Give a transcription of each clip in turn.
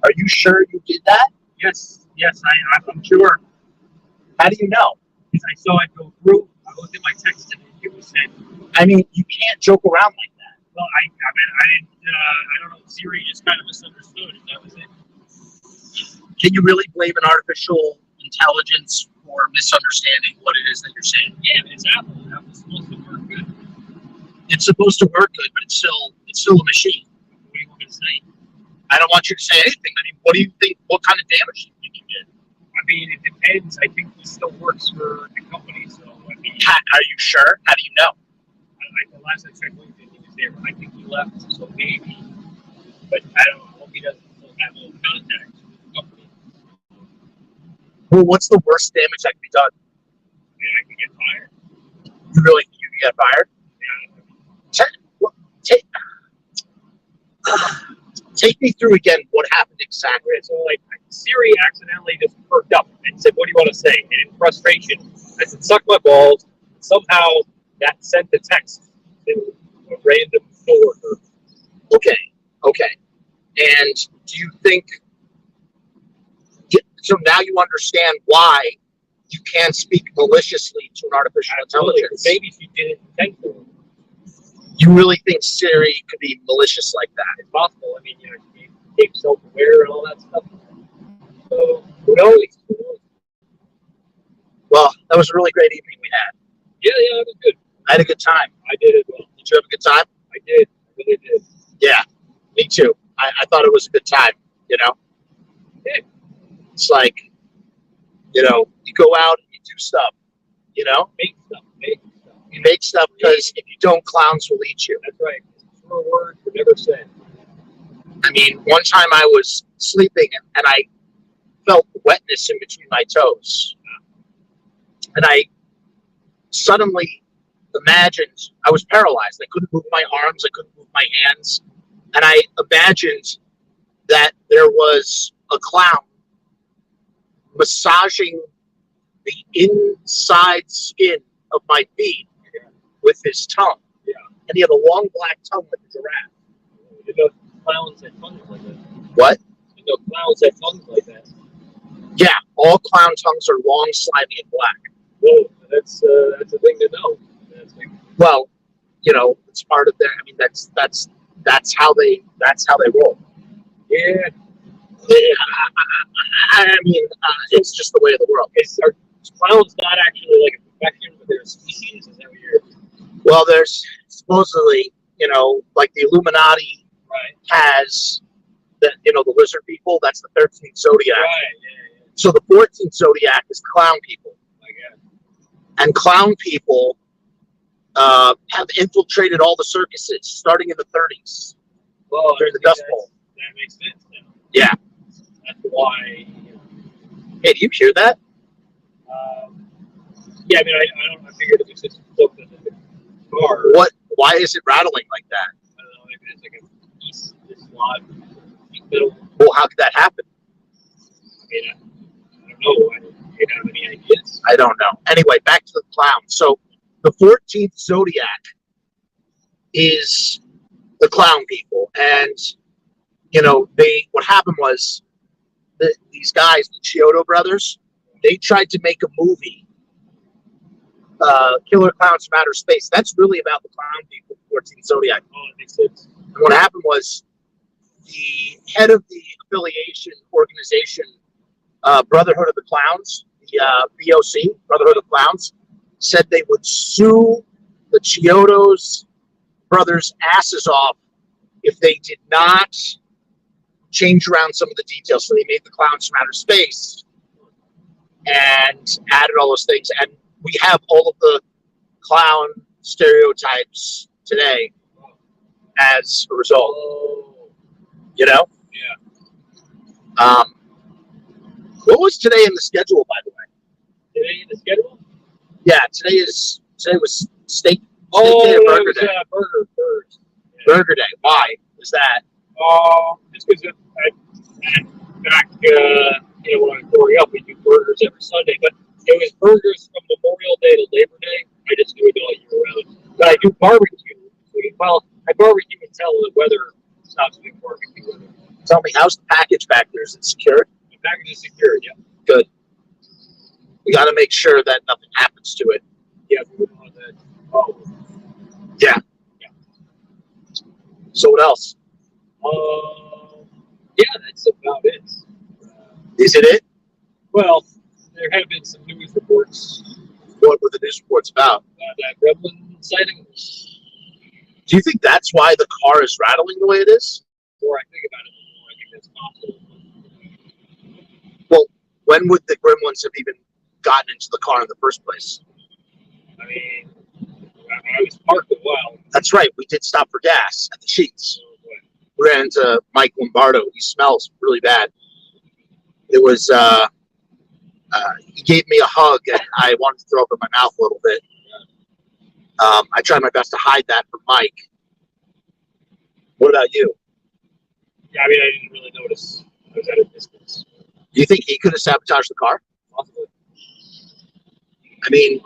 Are you sure you did that? Yes, I'm sure. How do you know? Because I saw it go through. I looked at my text and it was sent. I mean, you can't joke around like that. Well, I mean, I didn't. I don't know. Siri just kind of misunderstood. That was it. Can you really blame an artificial intelligence for misunderstanding what it is that you're saying? Yeah, it's Apple. Apple's supposed to work good. It's supposed to work good, but it's still a machine. What do you want me to say? I don't want you to say anything. I mean, what do you think? What kind of damage do you think you did? I mean, it depends. I think he still works for the company, so I mean. Are you sure? How do you know? The last I checked LinkedIn, he was there. I think he left, so maybe. But I don't know. I hope he doesn't still have all contacts with the company. Well, what's the worst damage that can be done? I mean, I can get fired. You really think you can get fired? Take me through again what happened exactly. So, like, Siri accidentally just perked up and said, "What do you want to say?" And in frustration, I said, "Suck my balls." Somehow that sent the text to a random coworker. Okay. And do you think? So now you understand why you can't speak maliciously to an artificial intelligence. Maybe she didn't intend to. You really think Siri could be malicious like that? It's possible. I mean, she became self-aware and all that stuff. So who knows? Well, that was a really great evening we had. Yeah, it was good. I had a good time. I did as well. Did you have a good time? I did. I really did. Yeah, me too. I thought it was a good time. Yeah. It's like, you go out and you do stuff. Make stuff. You make stuff because if you don't, clowns will eat you. That's right. For a word you never said. I mean, one time I was sleeping and I felt wetness in between my toes. And I suddenly imagined I was paralyzed. I couldn't move my arms. I couldn't move my hands. And I imagined that there was a clown massaging the inside skin of my feet with his tongue. Yeah. And he had a long black tongue like a giraffe. You know, clowns have tongues like that. What? You know, clowns have tongues like that. Yeah, all clown tongues are long, slimy, and black. Whoa, that's a thing to know. Well, it's part of their. I mean, that's how they roll. Yeah. I mean, it's just the way of the world. Are clowns not actually like a perfection, but they're a species? Is that what you're? Well, there's supposedly, like the Illuminati has the lizard people. That's the 13th zodiac. Right. Yeah. So the 14th zodiac is clown people. And clown people have infiltrated all the circuses starting in the 30s. Well, during the Dust Bowl. That makes sense now. Yeah. That's why. Hey, do you hear that? Yeah, I mean, I figured it was just something in the car. What? Why is it rattling like that? I don't know. Maybe it's like a east slot. Middle. Well, how could that happen? I mean, I don't know. Do you have any ideas? I don't know. Anyway, back to the clown. So the 14th zodiac is the clown people, and what happened was these guys, the Chiodo brothers, they tried to make a movie, Killer Clowns from Outer Space. That's really about the clown people, 14th zodiac. Oh, it makes sense. And what happened was the head of the affiliation organization, Brotherhood of the Clowns, the BOC, Brotherhood of Clowns, said they would sue the Chiodos brothers' asses off if they did not change around some of the details. So they made the clowns from outer space and added all those things. And we have all of the clown stereotypes today as a result. Yeah. What was today in the schedule, by the way? Today in the schedule? Yeah, today was steak. Oh, Day or burger day. Burgers. Yeah. Burger day. Why is that? Just because back, when I'm growing up, we do burgers every Sunday, but it was burgers from Memorial Day to Labor Day. I just do it all year round. But I do barbecue. Well, I barbecue until the weather stops being barbecue weather. Tell me, how's the package back there? Is it secured? The package is secured, yeah. Good. We got to make sure that nothing happens to it. Yeah, we wouldn't want that. Oh. Yeah. Yeah. So what else? Yeah, that's about it. Is it it? Well, there have been some news reports What were the news reports about? that gremlin sighting. Do you think that's why the car is rattling the way it is? The more I think about it, the more I think that's possible. Well, when would the gremlins have even gotten into the car in the first place? I mean, I was parked a while. That's right. We did stop for gas at the Sheets. We ran into Mike Lombardo. He smells really bad. It was, he gave me a hug, and I wanted to throw up in my mouth a little bit. I tried my best to hide that from Mike. What about you? Yeah, I mean, I didn't really notice. I was at a distance. Do you think he could have sabotaged the car? Possibly. I mean,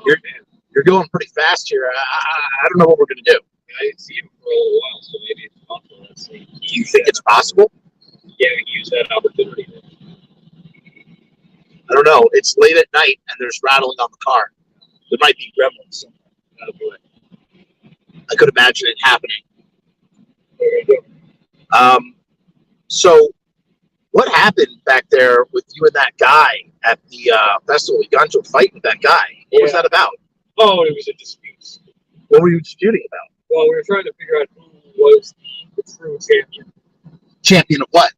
you're going pretty fast here. I don't know what we're going to do. I didn't see him for a little while, so maybe it's possible. Let's see. Do you think it's possible? Yeah, we can use that opportunity. I don't know. It's late at night, and there's rattling on the car. There might be gremlins somewhere. That'll do it. I could imagine it happening. Okay. So what happened back there with you and that guy at the festival? You got into a fight with that guy. What was that about? Oh, it was a dispute. What were you disputing about? Well, we were trying to figure out who was the true champion. Champion of what?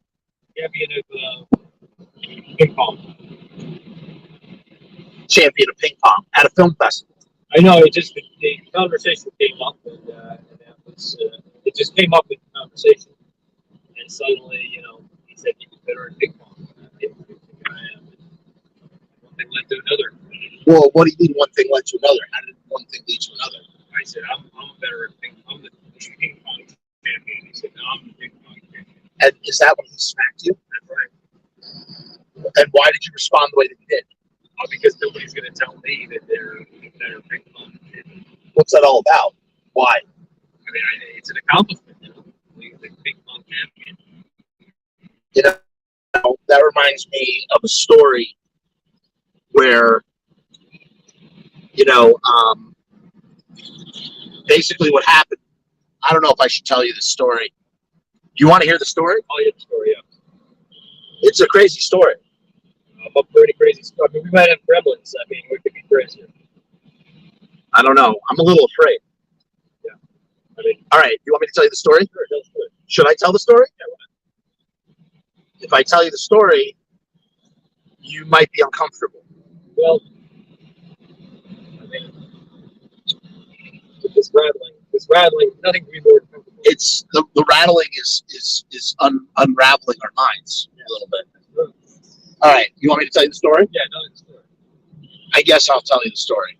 Champion of ping pong. Champion of ping pong at a film festival. I know, it just, the conversation came up, and that was, it just came up in conversation. And suddenly, you know, he said he was better at ping pong. I didn't think I am. One thing led to another. Well, what do you mean one thing led to another? How did one thing lead to another? I said, I'm better at ping pong. I'm the ping pong champion. He said, no, I'm the ping pong champion. And is that when he smacked you? That's right. And why did you respond the way that you did? Because nobody's going to tell me that they're better ping pong champion. What's that all about? Why? I mean, it's an accomplishment, you know. He's the ping pong champion. You know, that reminds me of a story where, you know, basically what happened. I don't know if I should tell you this story. Do you want to hear the story? Oh, yeah, the story, yeah. It's a crazy story. I'm up pretty crazy stuff. I mean, we might have gremlins. I mean, we could be crazy. I don't know. I'm a little afraid. Yeah. I mean, all right. You want me to tell you the story? Sure, tell the story. Should I tell the story? Yeah, if I tell you the story, you might be uncomfortable. Well, I mean, with this rattling, nothing can be more uncomfortable. It's the rattling is unraveling our minds a little bit. All right, you want me to tell you the story? Yeah, tell the story. I guess I'll tell you the story.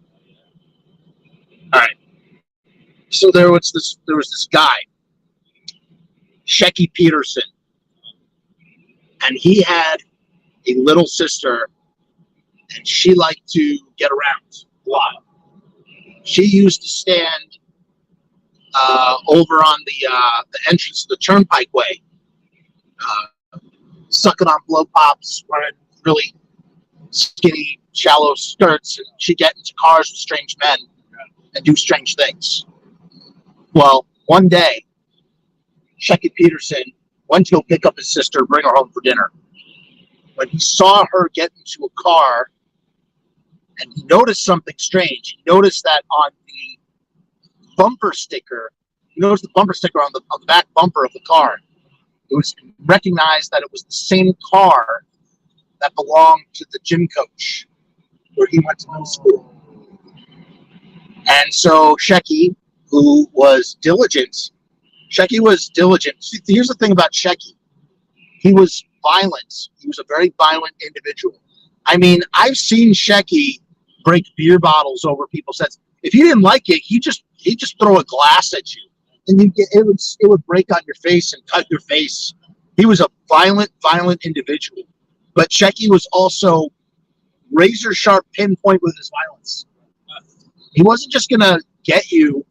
All right. So there was this guy, Shecky Peterson, and he had a little sister, and she liked to get around a lot. She used to stand over on the entrance to the Turnpike Way, sucking on blow pops, wearing really skinny, shallow skirts, and she'd get into cars with strange men and do strange things. Well, one day, Shecky Peterson went to go pick up his sister, bring her home for dinner. When he saw her get into a car, and he noticed something strange. He noticed that on the bumper sticker, he noticed the bumper sticker on the back bumper of the car. It was recognized that it was the same car that belonged to the gym coach where he went to middle school. And so Shecky, who was diligent, See, here's the thing about Shecky. He was violent. He was a very violent individual. I mean, I've seen Shecky break beer bottles over people's heads. If you didn't like it, he'd just throw a glass at you, and it would break on your face and cut your face. He was a violent individual. But Shecky was also razor sharp pinpoint with his violence. He wasn't just gonna get you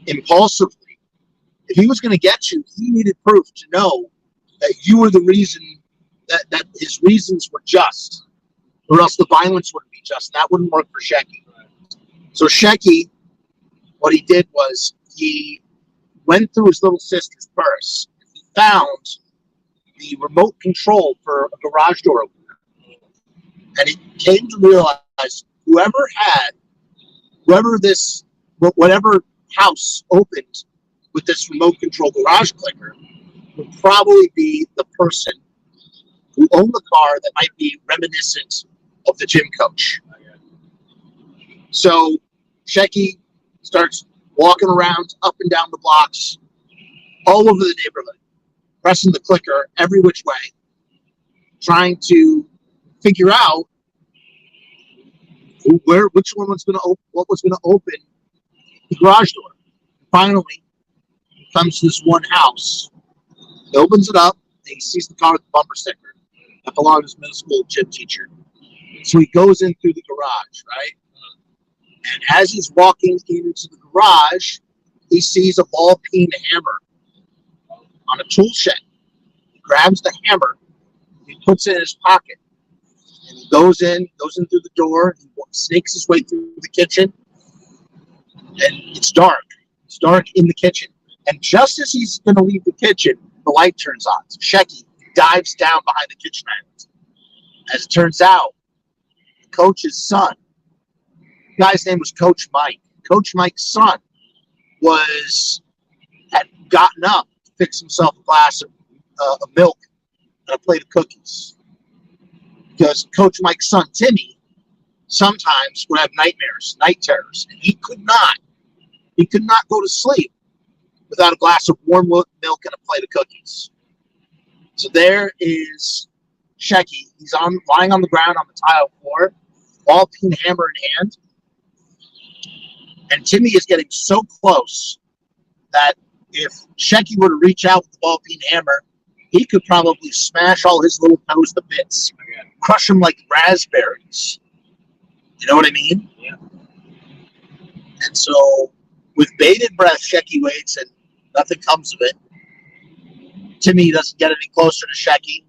impulsively. If he was gonna get you, he needed proof to know that you were the reason that his reasons were just, or else the violence wouldn't be just. And that wouldn't work for Shecky. So Shecky, what he did was he went through his little sister's purse. He found the remote control for a garage door opener. And he came to realize whatever house opened with this remote control garage clicker would probably be the person who owned the car that might be reminiscent of the gym coach. So Shecky starts walking around up and down the blocks, all over the neighborhood, pressing the clicker every which way, trying to figure out which one was going to open, what was going to open the garage door. Finally, he comes to this one house. He opens it up, and he sees the car with the bumper sticker that belonged to his middle school gym teacher. So he goes in through the garage, right? And as he's walking into the garage, he sees a ball-peen hammer on a tool shed. He grabs the hammer, he puts it in his pocket, and he goes in through the door, he snakes his way through the kitchen, and it's dark. It's dark in the kitchen. And just as he's going to leave the kitchen, the light turns on. So Shecky dives down behind the kitchen island. As it turns out, the coach's son, the guy's name was Coach Mike. Coach Mike's son had gotten up to fix himself a glass of milk and a plate of cookies. Because Coach Mike's son, Timmy, sometimes would have nightmares, night terrors, and he could not go to sleep without a glass of warm milk and a plate of cookies. So there is Shecky. He's lying on the ground on the tile floor, ball-peen hammer in hand. And Timmy is getting so close that if Shecky were to reach out with the ball-peen hammer, he could probably smash all his little toes to bits, crush them like raspberries. You know what I mean? Yeah. And so, with bated breath, Shecky waits, and nothing comes of it. Timmy doesn't get any closer to Shecky,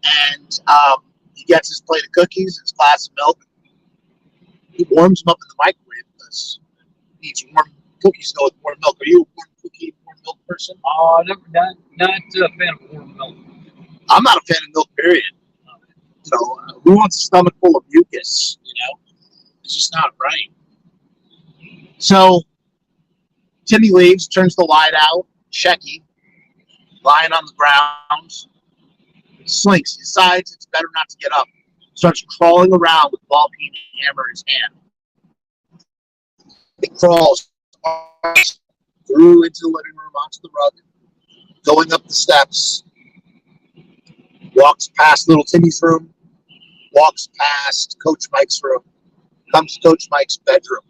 and he gets his plate of cookies, his glass of milk. He warms them up in the microwave because he needs warm cookies to go with warm milk. Are you a warm cookie, warm milk person? Not a fan of warm milk. I'm not a fan of milk, period. You know, who wants a stomach full of mucus? You know, it's just not right. So Timmy leaves, turns the light out. Shecky, lying on the ground, slinks. He decides it's better not to get up. Starts crawling around with the ball-peen hammer in his hand. He crawls through into the living room, onto the rug, going up the steps, walks past little Timmy's room, walks past Coach Mike's room, comes to Coach Mike's bedroom,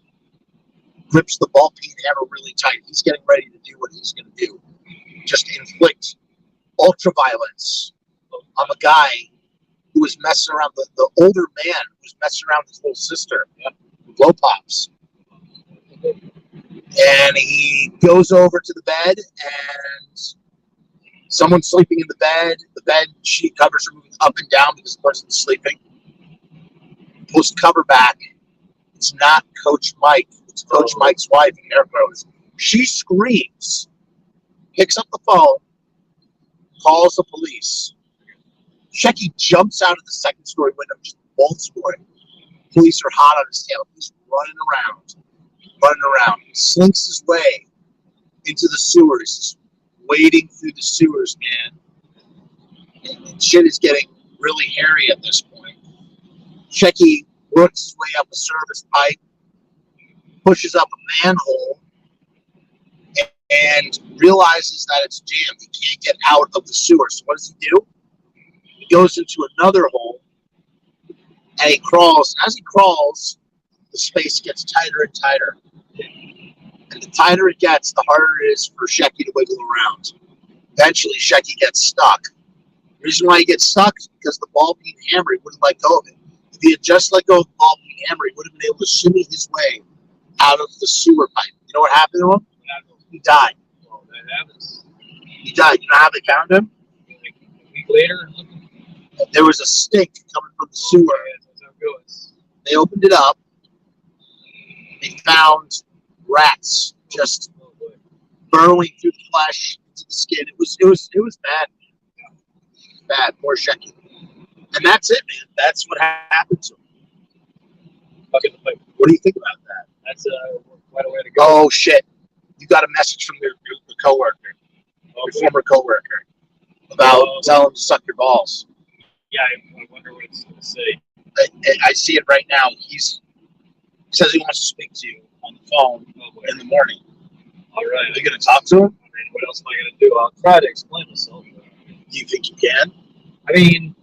grips the ball-peen hammer really tight. He's getting ready to do what he's going to do. Just inflict ultra-violence on a guy who was messing around, the older man who was messing around with his little sister, blow pops. And he goes over to the bed, and someone's sleeping in the bed. The bed sheet covers are moving up and down because the person's sleeping. Pulls the cover back. It's not Coach Mike. It's Coach Mike's wife, in air quotes. She screams, picks up the phone, calls the police. Shecky jumps out of the second-story window, just bolts for it. Police are hot on his tail. He's running around. He slinks his way into the sewers, wading through the sewers, man. And shit is getting really hairy at this point. Shecky works his way up a service pipe, pushes up a manhole, and realizes that it's jammed. He can't get out of the sewer. So what does he do? He goes into another hole, and he crawls. And as he crawls, the space gets tighter and tighter. And the tighter it gets, the harder it is for Shecky to wiggle around. Eventually, Shecky gets stuck. The reason why he gets stuck is because the ball-peen hammer, he wouldn't let go of it. If he had just let go of the ball-peen hammer, he would have been able to shimmy his way out of the sewer pipe. You know what happened to him? He died. Well, that happens. He died. You know how they found him? later, There was a stink coming from the sewer. that's how it goes. They opened it up. They found rats just Oh, boy. burrowing through the flesh into the skin. It was bad. Bad. Poor Shecky. And that's it, man. That's what happened to him. Fucking the pipe. What do you think about that? That's quite a way to go. Oh shit! You got a message from your coworker, your former coworker, about telling him to suck your balls. Yeah, I wonder what it's going to say. I see it right now. He says he wants to speak to you on the phone in the morning. All right. Are you going to talk to him? I mean, what else am I going to do? I'll try to explain myself. Do you think you can? I mean,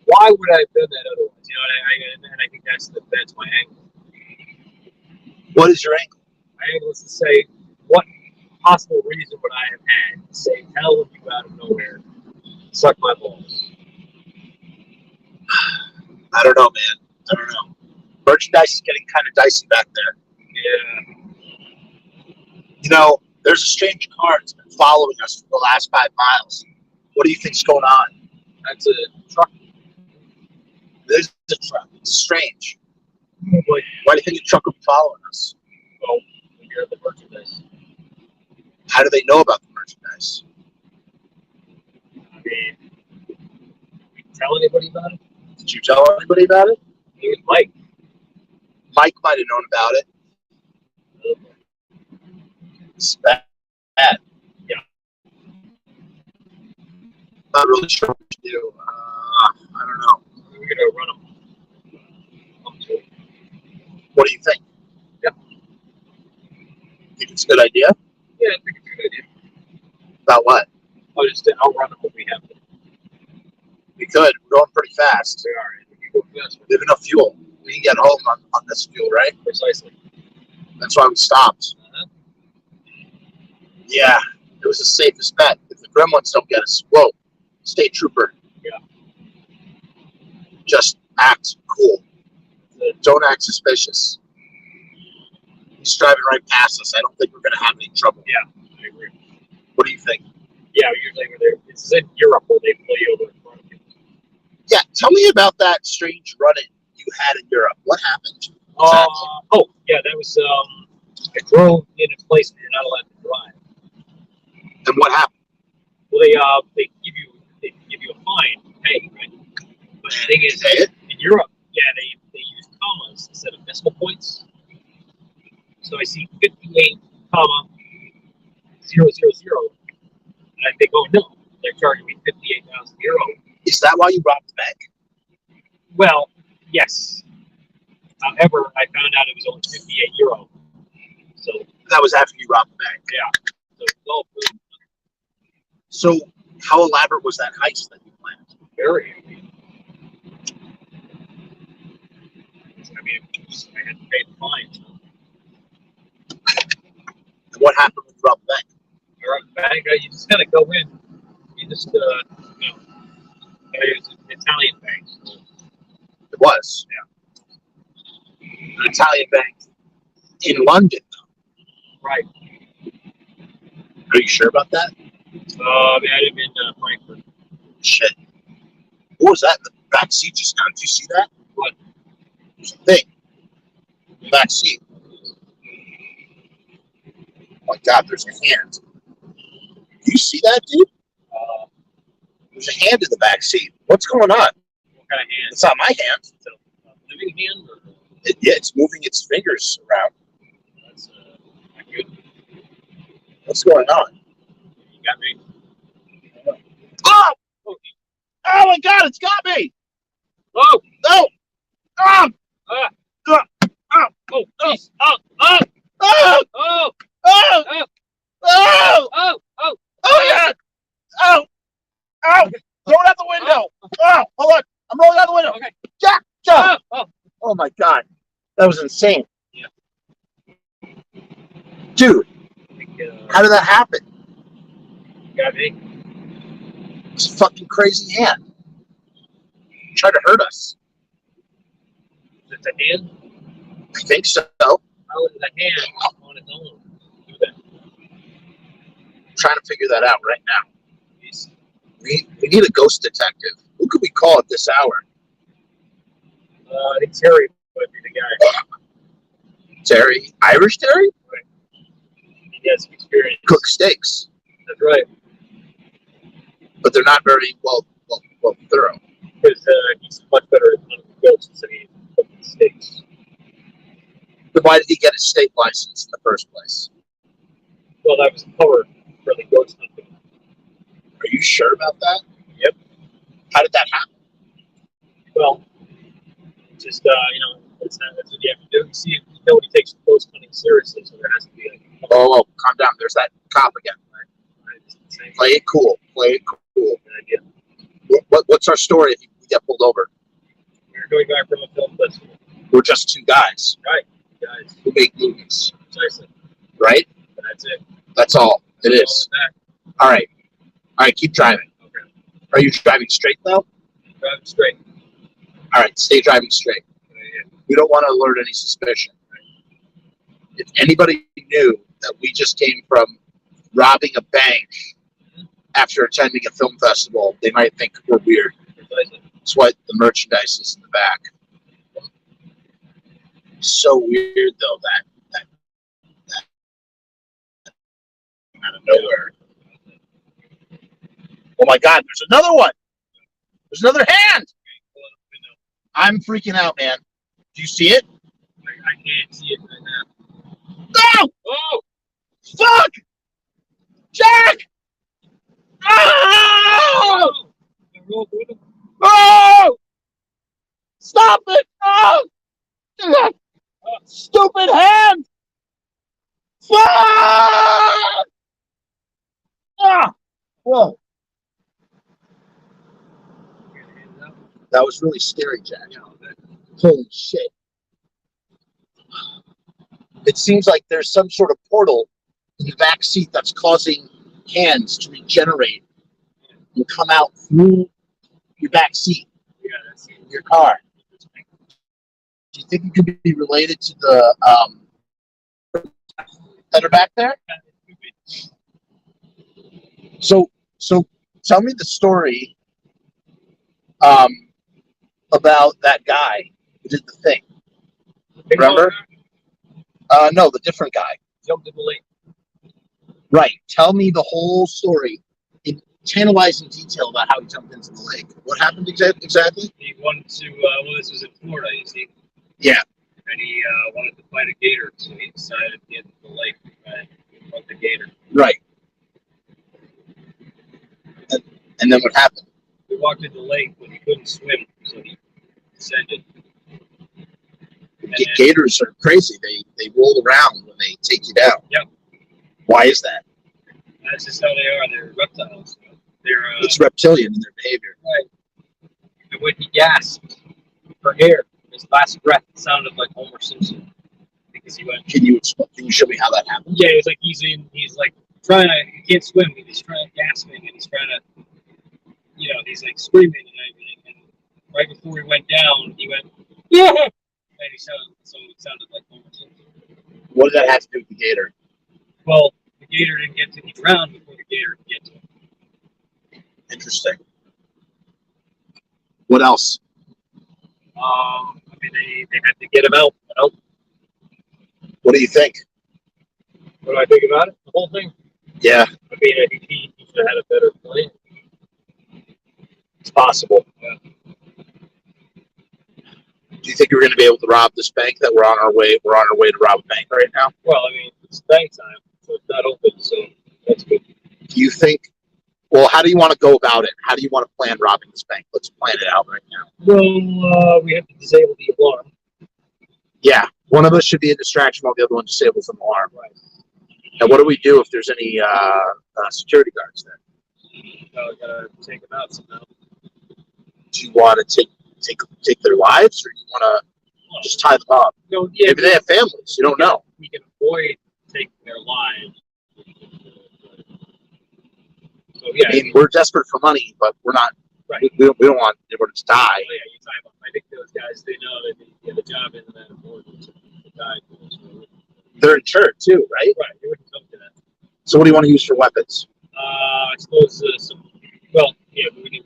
why would I have done that otherwise? You know, and I think that's my angle. What is your angle? My angle is to say, what possible reason would I have had to say, hell with you out of nowhere, suck my balls? I don't know, man. I don't know. Merchandise is getting kind of dicey back there. Yeah. You know, there's a strange car that's been following us for the last 5 miles. What do you think's going on? That's a truck. There's a truck. It's strange. But, Why do you think the truck will be following us? well, when you're at the merchandise. How do they know about the merchandise? I mean, did we tell anybody about it? Did you tell anybody about it? He was Mike. Mike might have known about it. It's bad. Yeah. Not really sure what to do. I don't know. We're going to run them. Up to it. What do you think? Yeah. Think it's a good idea? Yeah, I think it's a good idea. About what? I'll run them when we have them. We could. We're going pretty fast. They are. We can go faster. We have enough fuel. We can get home on this fuel, right? Precisely. That's why we stopped. Uh-huh. Yeah, it was the safest bet. If the gremlins don't get us, whoa, state trooper. Yeah. Just act cool. Don't act suspicious. He's driving right past us. I don't think we're going to have any trouble. Yeah, I agree. What do you think? Yeah, usually when they're, it's in Europe where they pull you over in front of you. Yeah, tell me about that strange run-in you had in Europe. What happened? Oh, yeah, that was, I drove in a place where you're not allowed to drive. And what happened? Well, they give you a fine to pay, right? But the thing is, in Europe, yeah, they use commas instead of decimal points. So I see 58, comma 000, and I think, oh no, they're charging me 58,000 euro. Is that why you robbed the bank? Well, yes. However, I found out it was only 58 euro. So That was after you robbed the bank. yeah, so it's all good. So how elaborate was that heist that you planned? Very. I mean, I had to pay the fine. So. And what happened when you robbed the bank? You're on the bank, you just kind of go in. You just, you know, it's an Italian bank. So. It was. Yeah. An Italian bank in London, though. Right. Are you sure about that? I live in Frankfurt. Shit. What was that in the back seat just now? Did you see that? What? There's a thing. In the back seat. Oh my God, there's a hand. Do you see that, dude? There's a hand in the back seat. What's going on? What kind of hand? It's not my hand. Is it a living hand? Or? Yeah, it's moving its fingers around. That's not good. What's going on? You got me. Oh! Oh my God, it's got me! Oh! No! Oh! Ah! Oh! Oh! Geez. Oh! Oh! Oh! Oh! Oh! Oh! Oh! Oh! Oh! Oh God! Oh! Oh! Throw it out the window! Oh! Hold on! I'm rolling out the window! Okay. Jack! Jack! Oh! Oh! Oh my God! That was insane. Yeah. Dude, I think, how did that happen? you got me. It's a fucking crazy hand. Trying to hurt us. Is it the hand? I think so. How would the hand on its own do that? I'm trying to figure that out right now. Jeez. We We need a ghost detective. Who could we call at this hour? I think Terry would be the guy. Terry? Irish Terry? Right. He has some experience. Cook steaks. That's right. But they're not very well thorough. Because he's much better at hunting ghosts than he is cooking steaks. Then why did he get his state license in the first place? Well, that was covered for the ghost hunting. Are you sure about that? Yep. How did that happen? Well, just, that's what you have to do. You see, nobody takes ghost hunting seriously, so there has to be like... Oh, calm down. There's that cop again. Right? Play it cool. Play it cool. Good idea. What's our story if we get pulled over? We're going back from a film festival. We're just two guys. Right. Guys. Who make movies. Precisely. Right? And that's it. That's all. It is. All right. All right, keep driving. Okay. Are you driving straight, though? Driving straight. All right, stay driving straight. Yeah. We don't want to alert any suspicion. If anybody knew that we just came from robbing a bank after attending a film festival, they might think we're weird. That's why the merchandise is in the back. So weird, though, that out of nowhere. Oh my God, there's another one. There's another hand. I'm freaking out, man. Do you see it? I can't see it right now. No! Oh! Fuck! Jack! Oh! Oh! Stop it! Oh! Stupid hand! Fuck! Ah! Whoa. That was really scary, Jack. Holy shit. It seems like there's some sort of portal in the back seat that's causing hands to regenerate and come out through your back seat in your car. Do you think it could be related to the that are back there? So tell me the story about that guy who did the thing. Remember? No, the different guy. Jumped in the lake. Right. Tell me the whole story in tantalizing detail about how he jumped into the lake. What happened exactly? He wanted to, this was in Florida, you see. Yeah. And he wanted to fight a gator, so he decided to get into the lake and fight the gator. Right. And then what happened? We walked into the lake, but he couldn't swim, so he descended. Gators are crazy. They roll around when they take you down. Yep. Why is that? That's just how they are. They're reptiles. They're it's reptilian in their behavior. Right. And when he gasped for air, his last breath sounded like Homer Simpson because he went. Can you show me how that happened? Yeah, he's like trying to. He can't swim. He's trying gasping and he's trying to. He's like screaming and everything. And right before he went down, he went. Yeah. And it sounded like Homer Simpson. What does that have to do with the gator? Well, the gator didn't get to the ground before the gator could get to him. Interesting. What else? They had to get him out. What do you think? What do I think about it? The whole thing? Yeah. I think he should have had a better plan. It's possible. Yeah. Do you think we're going to be able to rob this bank that we're on our way to rob a bank right now? Well, it's nighttime, so it's not open, so that's good. Do you think, well, how do you want to go about it? How do you want to plan robbing this bank? Let's plan it out right now. Well, we have to disable the alarm. Yeah. One of us should be a distraction while the other one disables an alarm. Right. And what do we do if there's any security guards there? We gotta take them out somehow. Do you want to take their lives, or do you want to just tie them up? Yeah, maybe they have families. You don't know. We can avoid taking their lives. So yeah, I mean, we're desperate for money, but we're not. Right. We don't want anyone to die. Oh, yeah, you tie them up. I think those guys, they know that they get a job in that important to die. They're insured too, right? Right. They wouldn't come to that. So what do you want to use for weapons? I suppose we need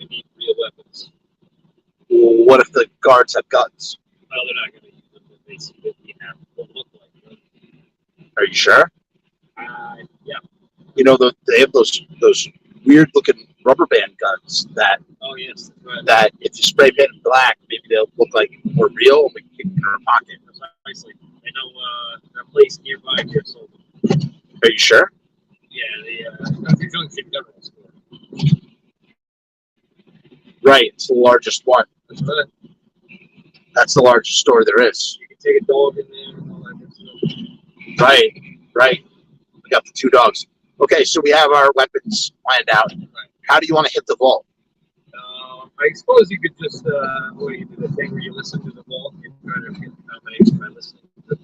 guards have guns. Well, they're not going to use them if they see what you have what look like. Are you sure? Yeah. You know, they have those weird looking rubber band guns that Oh, yes. Right. that if you spray paint them black, maybe they'll look like more real and we can keep them in our pocket. Precisely. I know a place nearby here sold them. Are you sure? Yeah, the Junction General Store. Right, it's the largest one. That's right. That's the largest store there is. You can take a dog in there and all that good stuff. Right. We got the 2 dogs. Okay, so we have our weapons planned out. Right. How do you want to hit the vault? I suppose you could just you do the thing where you listen to the vault and try to get the combination by listening to it.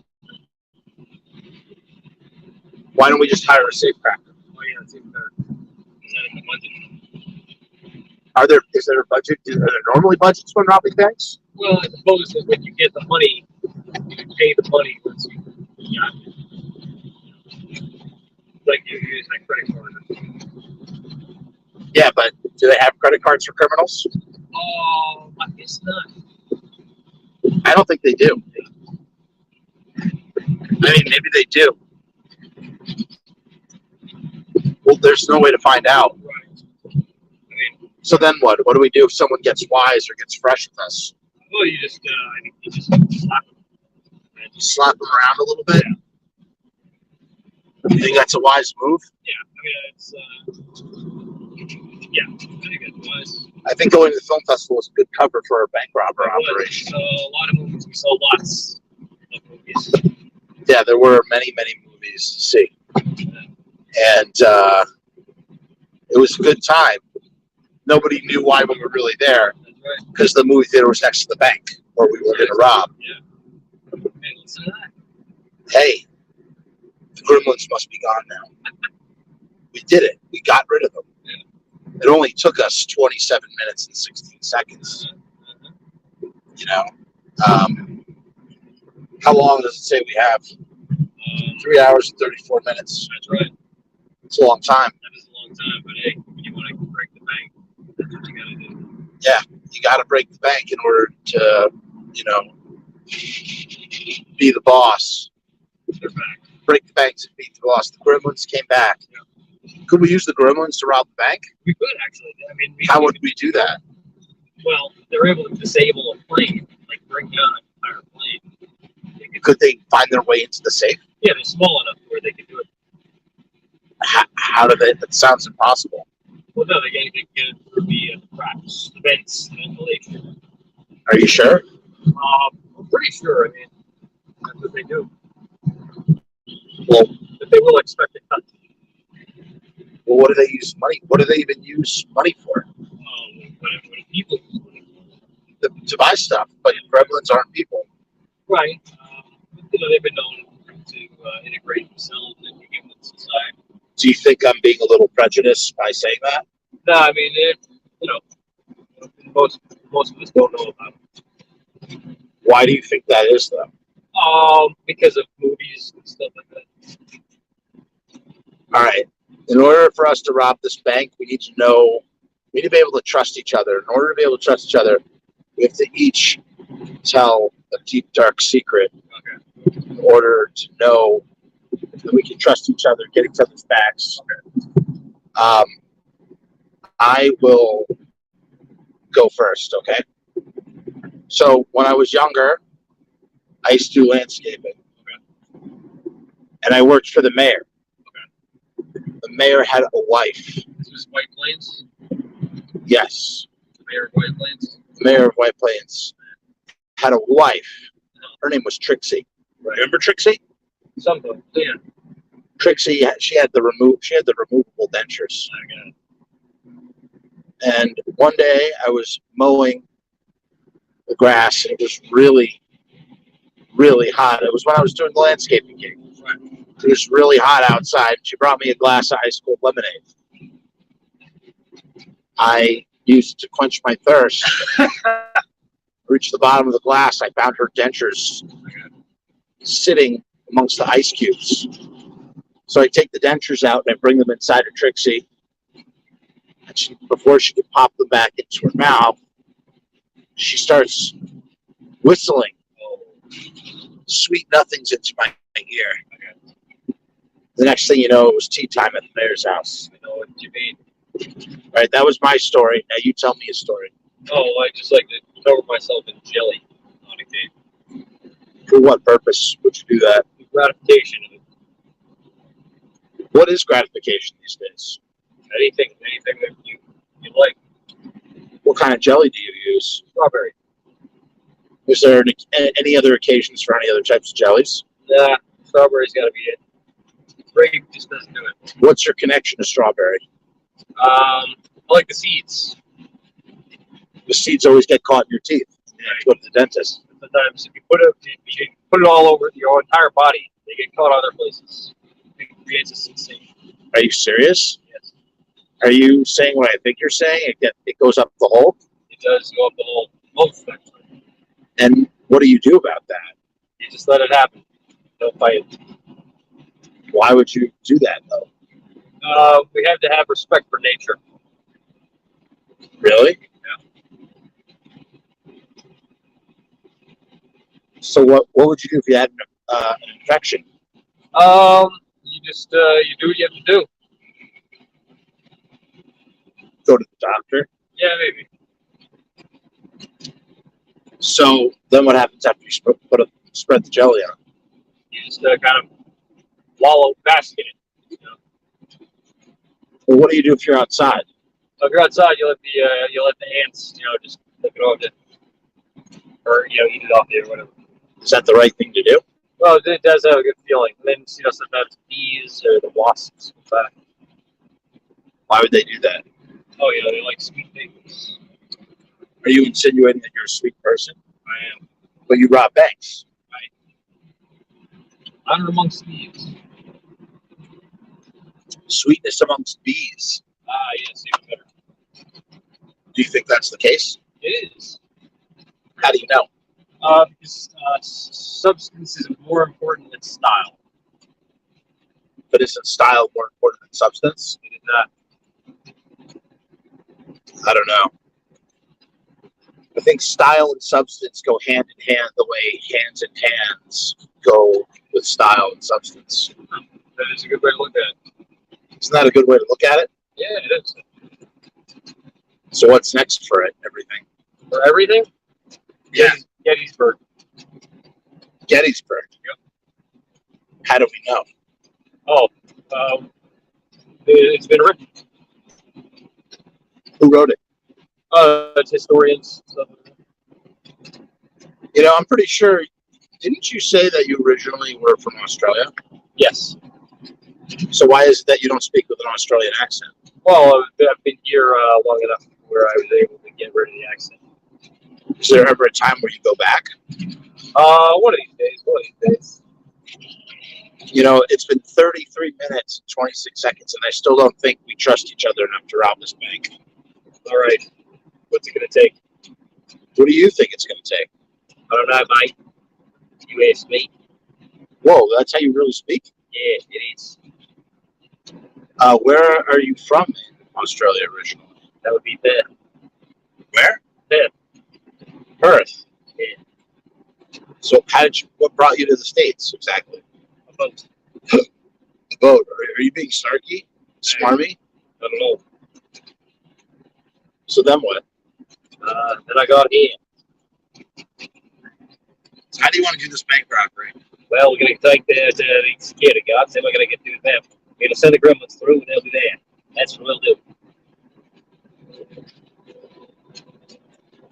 Why don't we just hire a safe cracker? Oh, yeah, it's even better. Is that in the budget? Is there a budget? Are there normally budgets when robbing banks? Well, I suppose that when you get the money, you pay the money once you got it. Like you use my credit card. Yeah, but do they have credit cards for criminals? Oh, I guess not. I don't think they do. I mean, maybe they do. Well, there's no way to find out. Right. I mean, So then what? What do we do if someone gets wise or gets fresh with us? well, I think you just slap them. Slap them around a little bit? You think that's a wise move? Yeah, I mean, it's, yeah, I think it was. I think going to the film festival is a good cover for our bank robber operation. So a lot of movies, we saw lots of movies. Yeah, there were many movies to see. And it was a good time. Nobody knew why we were really there. That's right. Because the movie theater was next to the bank where we were going to rob. Yeah. Hey, listen to that. Hey, the gremlins must be gone now. We did it. We got rid of them. Yeah. It only took us 27 minutes and 16 seconds. You know? How long does it say we have? 3 hours and 34 minutes. That's right. It's a long time. That is a long time, but hey, when you want to break the bank, that's what you got to do. Yeah, you got to break the bank in order to, be the boss. They're back. Break the bank to beat the boss. The gremlins came back. Yeah. Could we use the gremlins to rob the bank? We could actually. I mean, How would we do that? Well, they're able to disable a plane, like bring down an entire plane. Could they find their way into the safe? Yeah, they're small enough where they can do it. How do they? That sounds impossible. Well, no, they can get it through the cracks, the vents, the ventilation. Are you sure? I'm pretty sure. I mean, that's what they do. Well, But they will expect a cut. well, what do they use money? What do they even use money for? What do people use money for? To buy stuff. But gremlins aren't people. Right. They've been known to integrate themselves into human society. Do you think I'm being a little prejudiced by saying that? No, I mean, most of us don't know about it. Why do you think that is, though? Because of movies and stuff like that. All right. In order for us to rob this bank, we need to be able to trust each other. In order to be able to trust each other, we have to each tell a deep, dark secret Okay. in order to know that we can trust each other, get each other's backs. Okay. I will go first, okay? So when I was younger, I used to do landscaping. Okay. And I worked for the mayor. Okay. The mayor had a wife. This was White Plains? Yes. The mayor of White Plains? The mayor of White Plains had a wife. Her name was Trixie. Right. Remember Trixie? Something. Yeah. Trixie, she had the removable dentures. I got it. And one day I was mowing the grass and it was really, really hot. It was when I was doing the landscaping gig. Right. It was really hot outside. She brought me a glass of ice cold lemonade. I used to quench my thirst. Reached the bottom of the glass. I found her dentures sitting amongst the ice cubes. So I take the dentures out and I bring them inside of Trixie. And before she could pop them back into her mouth, she starts whistling Oh, sweet nothings into my ear. okay. The next thing you know, it was tea time at the mayor's house. I know what you mean. Right, that was my story. Now you tell me a story. Oh, I just like to cover myself in jelly on occasion. For what purpose would you do that? The gratification of it. What is gratification these days? Anything that you like. What kind of jelly do you use? Strawberry. Is there any other occasions for any other types of jellies? Nah, strawberry's got to be it. Grape just doesn't do it. What's your connection to strawberry? I like the seeds. The seeds always get caught in your teeth. You have to go to the dentist. Sometimes if you put it all over your entire body, they get caught other places. It creates a sensation. Are you serious? Yes, Are you saying what I think you're saying? It goes up the hole? it does go up the whole most actually. And what do you do about that? You just let it happen. Don't fight it. Why would you do that, though? We have to have respect for nature. Really? Yeah. So what would you do if you had an infection? You just you do what you have to do. Go to the doctor? Yeah, maybe. So then what happens after you spread the jelly on? You just kind of bask in it. You know? Well, what do you do if you're outside? So if you're outside, you let the ants, just lick it off it, or eat it off you or whatever. Is that the right thing to do? Well, it does have a good feeling. And then sometimes bees or the wasps come back. Why would they do that? Oh, they like sweet things. Are you insinuating that you're a sweet person? I am. But you rob banks. I'm amongst thieves. Sweetness amongst bees. Ah, yes, even better. Do you think that's the case? It is. How do you know? Because substance is more important than style. But isn't style more important than substance? It is not. I don't know. I think style and substance go hand in hand the way hands and hands go with style and substance. That is a good way to look at it. Isn't that a good way to look at it? Yeah, it is. So what's next for it? Everything? For everything? Yeah. Gettysburg. Gettysburg. Yep. How do we know? Oh, it's been written. Who wrote it? It's historians. Stuff. I'm pretty sure. Didn't you say that you originally were from Australia? Yes. So why is it that you don't speak with an Australian accent? Well, I've been here long enough where I was able to get rid of the accent. Is there ever a time where you go back? One of these days. One of these days. It's been 33 minutes and 26 seconds, and I still don't think we trust each other enough to rob this bank. All right. What's it going to take? What do you think it's going to take? I don't know, mate. You ask me. Whoa, that's how you really speak? Yeah, it is. Where are you from in Australia originally? That would be Perth. Where? Perth. Perth. Yeah. So what brought you to the States exactly? A boat. A boat. Are you being snarky? Smarmy? I don't know. So then what? Then I got here. So how do you want to do this bank robbery? Well, we're going to take the security guards, then we're going to get through them. We're going to send the gremlins through, and they'll be there. That's what we'll do.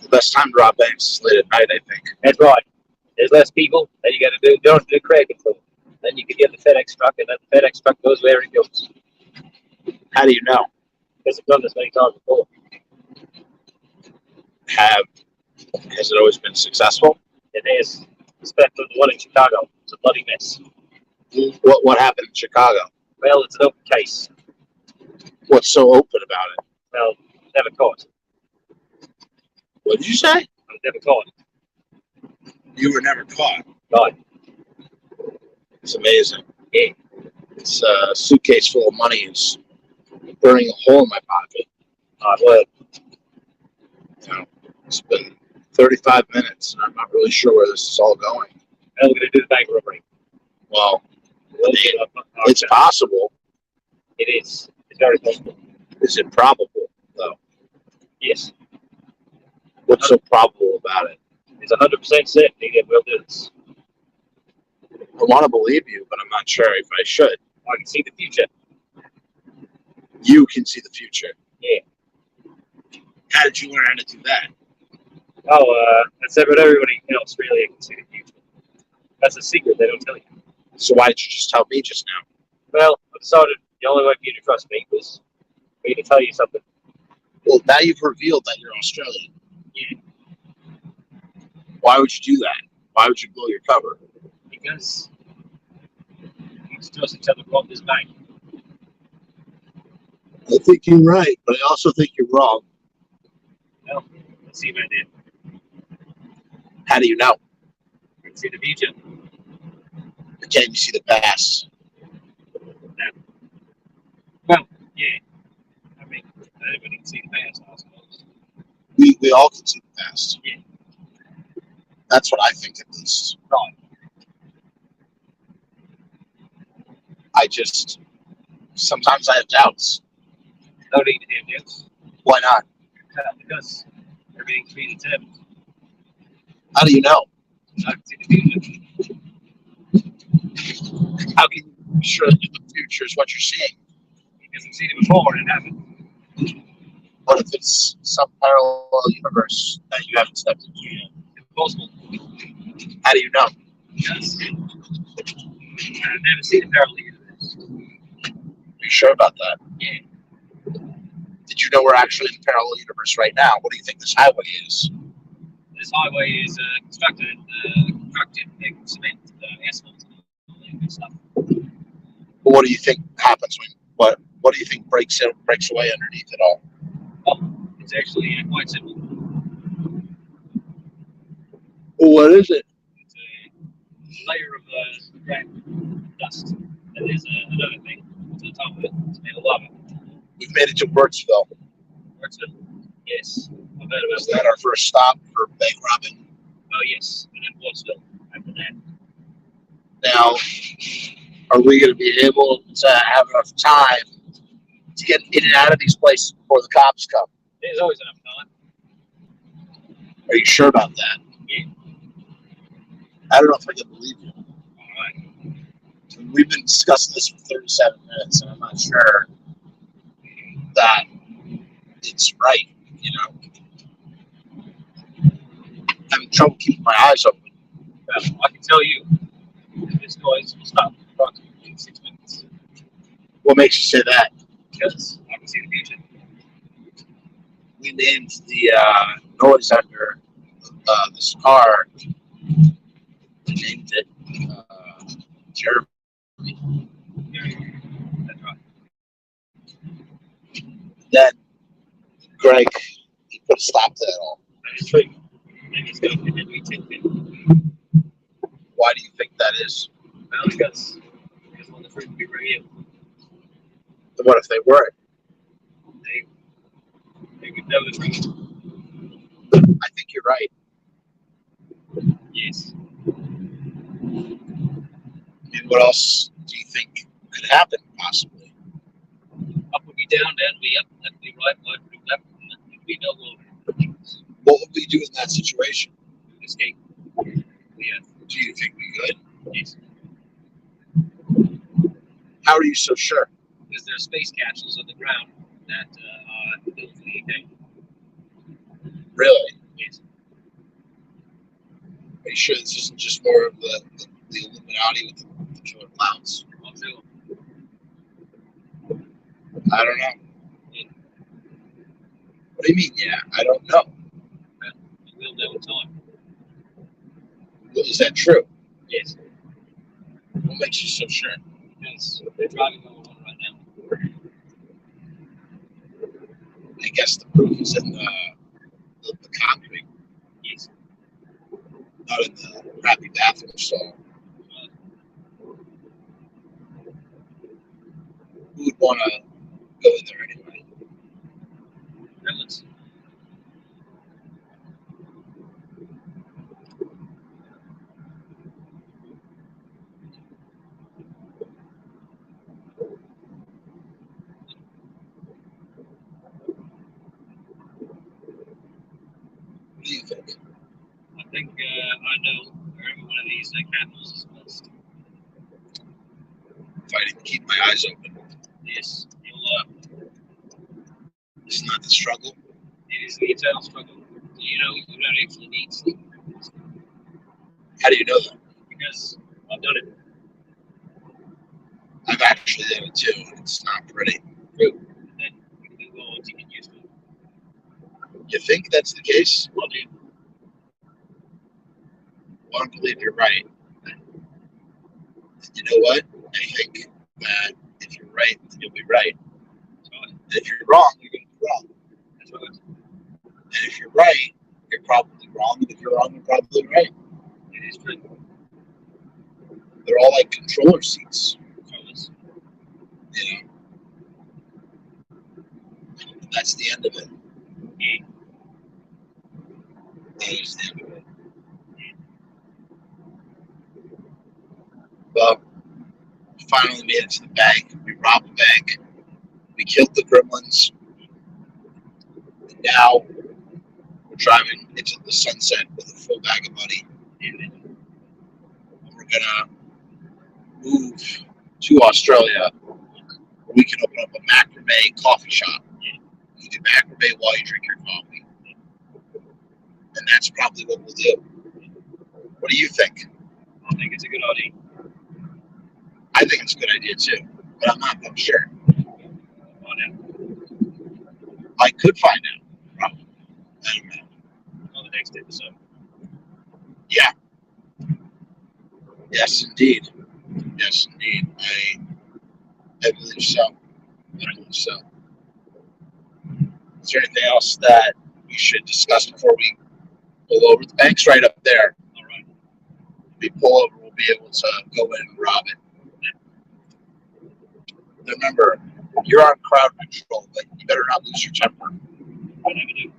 The best time to rob banks is late at night, I think. That's right. There's less people. Then you got to do. Don't do crowd control. Then you can get the FedEx truck, and then the FedEx truck goes where it goes. How do you know? Because I've done this many times before. Has it always been successful? It is. Especially the one in Chicago. It's a bloody mess. What happened in Chicago? Well, it's an open case. What's so open about it? Well, never caught. What did you say? I was never caught. You were never caught. Right. It's amazing. Yeah. It's a suitcase full of money is burning a hole in my pocket. Well, It's been 35 minutes and I'm not really sure where this is all going. And we're going to do the bank robbery. Well, It, it's possible. It is. It's very possible. Is it probable, though? Yes. What's so probable about it? It's 100% certainty that we'll do this. I want to believe you, but I'm not sure if I should. I can see the future. You can see the future. Yeah. How did you learn how to do that? Oh, that's what everybody in Australia can see the future. That's a secret they don't tell you. So why did you just tell me just now? Well, I decided the only way for you to trust me was for me to tell you something. Well, now you've revealed that you're Australian. Yeah. Why would you do that? Why would you blow your cover? Because you just trust each other from this bank. I think you're right, but I also think you're wrong. Well, let's see what I did. How do you know? I can see the future. But can't you see the past? No. Well, yeah. I mean, anybody can see the past, I suppose. We all can see the past. Yeah. That's what I think, at least. Right. Sometimes I have doubts. No need to have doubts. Why not? Because everything's predetermined. How do you know? I can see the future. How can you be sure that the future is what you're seeing? Because I've seen it before and it happened. What if it's some parallel universe that you haven't stepped into yet? Impossible. How do you know? Because I've never seen a parallel universe. Are you sure about that? Yeah. Did you know we're actually in a parallel universe right now? What do you think this highway is? This highway is constructed in cement, asphalt, and all that good stuff. Well, what do you think happens when what do you think breaks away underneath it all? Well, it's actually quite simple. Well, what is it? It's a layer of ground dust. And there's another thing to the top of it. It's made of lava. We've made it to Worksville. Worksville? Yes. I've heard about Is that our first stop for bank robbing? Oh, yes. And then Worksville after that. Now, are we going to be able to have enough time to get in and out of these places before the cops come? There's always enough time. Are you sure about that? Yeah. I don't know if I can believe you. All right. We've been discussing this for 37 minutes, and I'm not sure that it's right, you know. I'm having trouble keeping my eyes open. Well, I can tell you, this noise will stop in approximately 6 minutes. What makes you say that? Because I can see the future. We named the noise under this car. We named it Jeremy. That's right. Then Greg, he put a stop to it all. That is true. And it's going to be tilted. Why do you think that is? Well, because I just want the fruit to be real. What if they weren't? They would know the truth. I think you're right. Yes. I mean, what else do you think could happen, possibly? Up would be down, down would be up, left would be right, right would be left, and left would be no longer. What would we do in that situation? Escape. Yeah. Do you think we could? Yes. How are you so sure? Because there are space capsules on the ground that are built for the day. Really? Yes. Are you sure this isn't just more of the Illuminati with the killer clowns? I'll do it. I don't know. Yeah. What do you mean, yeah? I don't know. We'll know in time. Well, is that true? Yes. What makes you so sure? Because they're driving over one right now. I guess the proof is in the concrete, Yes. not in the crappy bathroom stall. Who would want to go in there anyway? Gremlins. What do you think? I think I know where every one of these capitals is placed. Fighting to keep my eyes open. Yes, It's not the struggle. it is the eternal struggle. You know, you don't actually need sleep How do you know that? because I've done it. I've actually done it too, and it's not pretty. True. And then you can do well once you get used to it. You think that's the case? Well, dude, Well, I believe you're right. And you know what? I think that if you're right, then you'll be right. And if you're wrong, you're going to be wrong. that's what it And if you're right, you're probably wrong. And if you're wrong, you're probably right. is. True. They're all like controller seats. Controllers. You know? And that's the end of it. Yeah. That is the end of it. Well, we finally made it to the bank. We robbed the bank. We killed the gremlins. And now we're driving into the sunset with a full bag of money. And we're going to move to Australia where we can open up a macrame coffee shop. You do macrame while you drink your coffee. And that's probably what we'll do. What do you think? I think it's a good idea. I think it's a good idea too, but I'm sure. Find out I could find out. Probably. I don't know. on the next episode. Yeah. Yes, indeed. Yes, indeed. I believe so. I believe so. Is there anything else that we should discuss before we pull over? The bank's right up there. All right. If we pull over, we'll be able to go in and rob it. Remember, you're on crowd control, but you better not lose your temper. I never do.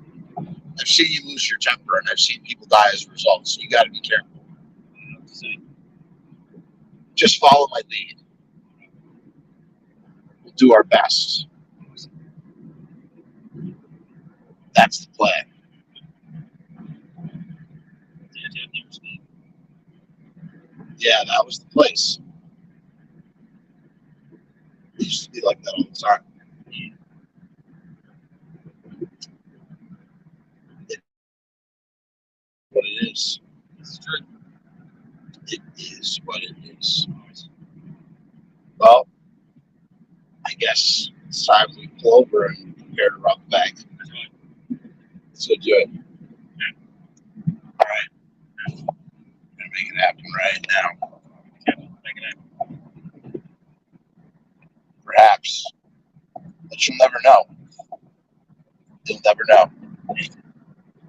I've seen you lose your temper, and I've seen people die as a result, so you got to be careful. I don't know what to say. Just follow my lead. We'll do our best. That's the plan. Yeah, that was the place. It used to be like that all the time. What it is. It's true. It is what it is. Well, I guess it's time we pull over and prepare to rob the bank. That's right. Let's go do it. All right. Gonna make it happen right now. Make it happen. Perhaps. But you'll never know. You'll never know.